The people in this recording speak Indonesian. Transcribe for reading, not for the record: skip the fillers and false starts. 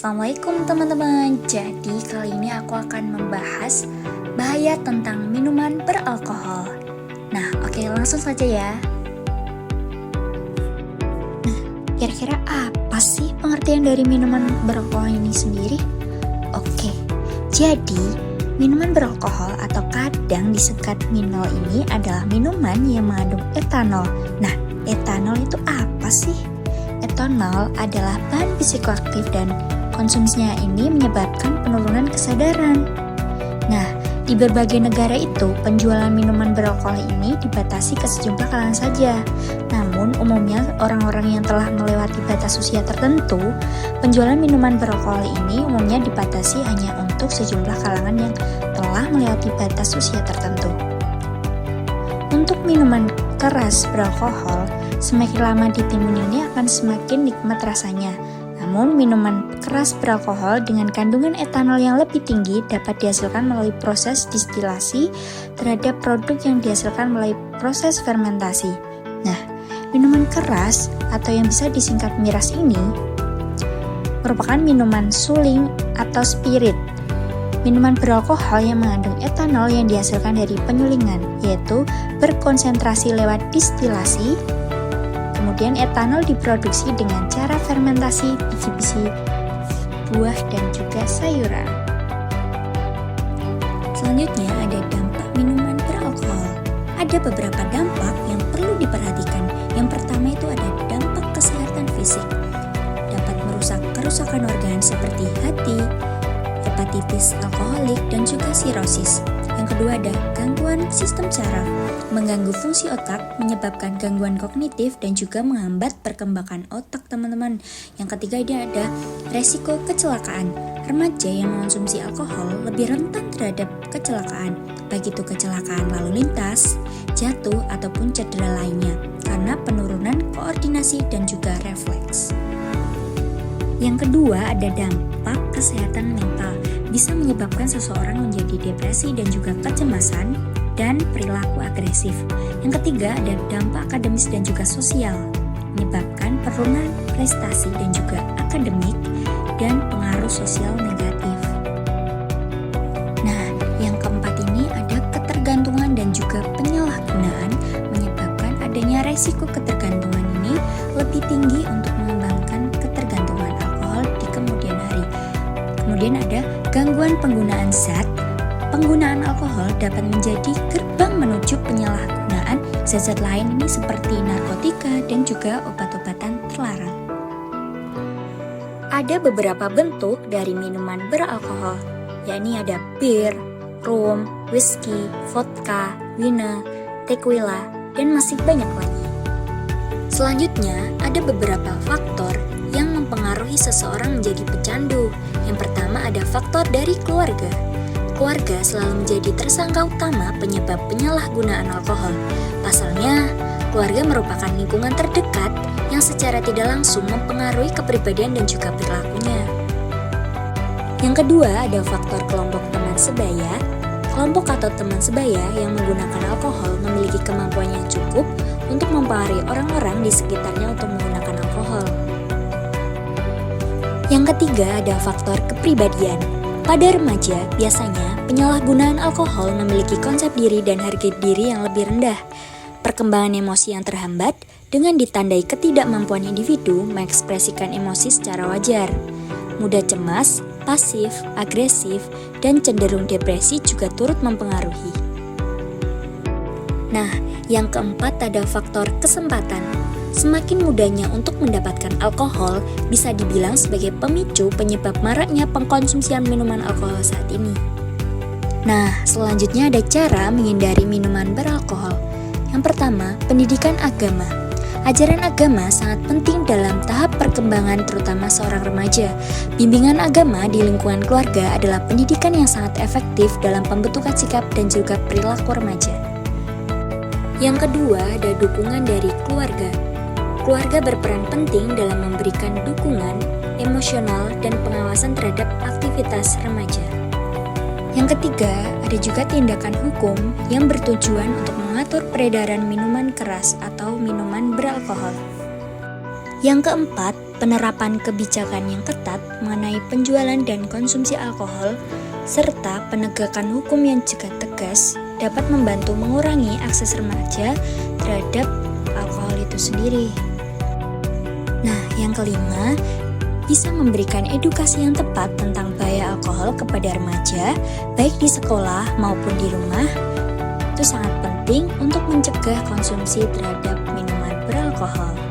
Assalamualaikum teman-teman. Jadi kali ini aku akan membahas bahaya tentang minuman beralkohol. Nah, oke, langsung saja ya. Nah, kira-kira apa sih pengertian dari minuman beralkohol ini sendiri? Oke, jadi minuman beralkohol atau kadang disingkat minol ini adalah minuman yang mengandung etanol. Nah, etanol itu apa sih? Etanol adalah bahan psikoaktif dan konsumsinya ini menyebabkan penurunan kesadaran. Nah, di berbagai negara itu, penjualan minuman beralkohol ini dibatasi ke sejumlah kalangan saja. Namun, umumnya orang-orang yang telah melewati batas usia tertentu, penjualan minuman beralkohol ini umumnya dibatasi hanya untuk sejumlah kalangan yang telah melewati batas usia tertentu. Untuk minuman keras beralkohol, semakin lama ditimbun ini akan semakin nikmat rasanya. Namun, minuman keras beralkohol dengan kandungan etanol yang lebih tinggi dapat dihasilkan melalui proses distilasi terhadap produk yang dihasilkan melalui proses fermentasi. Nah, minuman keras atau yang bisa disingkat miras ini merupakan minuman suling atau spirit. Minuman beralkohol yang mengandung etanol yang dihasilkan dari penyulingan, yaitu berkonsentrasi lewat distilasi. Kemudian etanol diproduksi dengan cara fermentasi biji-biji buah dan juga sayuran. Selanjutnya ada dampak minuman beralkohol. Ada beberapa dampak yang perlu diperhatikan. Yang pertama itu ada dampak kesehatan fisik. Dapat merusak kerusakan organ seperti hati, hepatitis alkoholik, dan juga sirosis. Yang kedua ada gangguan sistem saraf, mengganggu fungsi otak, menyebabkan gangguan kognitif dan juga menghambat perkembangan otak teman-teman. Yang ketiga ada resiko kecelakaan. Remaja yang mengonsumsi alkohol lebih rentan terhadap kecelakaan, baik itu kecelakaan lalu lintas, jatuh ataupun cedera lainnya karena penurunan koordinasi dan juga refleks. Yang kedua ada dampak kesehatan mental. Bisa menyebabkan seseorang menjadi depresi dan juga kecemasan dan perilaku agresif. Yang ketiga ada dampak akademis dan juga sosial, menyebabkan penurunan prestasi dan juga akademik dan pengaruh sosial negatif. Nah, yang keempat ini ada ketergantungan dan juga penyalahgunaan, menyebabkan adanya resiko ketergantungan ini lebih tinggi untuk mengembangkan ketergantungan alkohol di kemudian hari. Kemudian ada gangguan penggunaan zat. Penggunaan alkohol dapat menjadi gerbang menuju penyalahgunaan zat-zat lain ini seperti narkotika dan juga obat-obatan terlarang. Ada beberapa bentuk dari minuman beralkohol, yakni ada bir, rum, whisky, vodka, wine, tequila, dan masih banyak lagi. Selanjutnya, ada beberapa faktor yang mempengaruhi seseorang menjadi pecandu. Yang pertama ada faktor dari keluarga. Keluarga selalu menjadi tersangka utama penyebab penyalahgunaan alkohol. Pasalnya, keluarga merupakan lingkungan terdekat yang secara tidak langsung mempengaruhi kepribadian dan juga perilakunya. Yang kedua ada faktor kelompok teman sebaya. Kelompok atau teman sebaya yang menggunakan alkohol memiliki kemampuan yang cukup untuk mempengaruhi orang-orang di sekitarnya untuk menggunakan alkohol. Yang ketiga ada faktor kepribadian. Pada remaja, biasanya penyalahgunaan alkohol memiliki konsep diri dan harga diri yang lebih rendah. Perkembangan emosi yang terhambat dengan ditandai ketidakmampuan individu mengekspresikan emosi secara wajar. Mudah cemas, pasif, agresif, dan cenderung depresi juga turut mempengaruhi. Nah, yang keempat ada faktor kesempatan. Semakin mudahnya untuk mendapatkan alkohol bisa dibilang sebagai pemicu penyebab maraknya pengkonsumsian minuman alkohol saat ini. Nah, selanjutnya ada cara menghindari minuman beralkohol. Yang pertama, pendidikan agama. Ajaran agama sangat penting dalam tahap perkembangan terutama seorang remaja. Bimbingan agama di lingkungan keluarga adalah pendidikan yang sangat efektif dalam pembentukan sikap dan juga perilaku remaja. Yang kedua, ada dukungan dari keluarga. Keluarga berperan penting dalam memberikan dukungan emosional dan pengawasan terhadap aktivitas remaja. Yang ketiga, ada juga tindakan hukum yang bertujuan untuk mengatur peredaran minuman keras atau minuman beralkohol. Yang keempat, penerapan kebijakan yang ketat mengenai penjualan dan konsumsi alkohol, serta penegakan hukum yang juga tegas dapat membantu mengurangi akses remaja terhadap alkohol itu sendiri. Nah, yang kelima, bisa memberikan edukasi yang tepat tentang bahaya alkohol kepada remaja, baik di sekolah maupun di rumah. Itu sangat penting untuk mencegah konsumsi terhadap minuman beralkohol.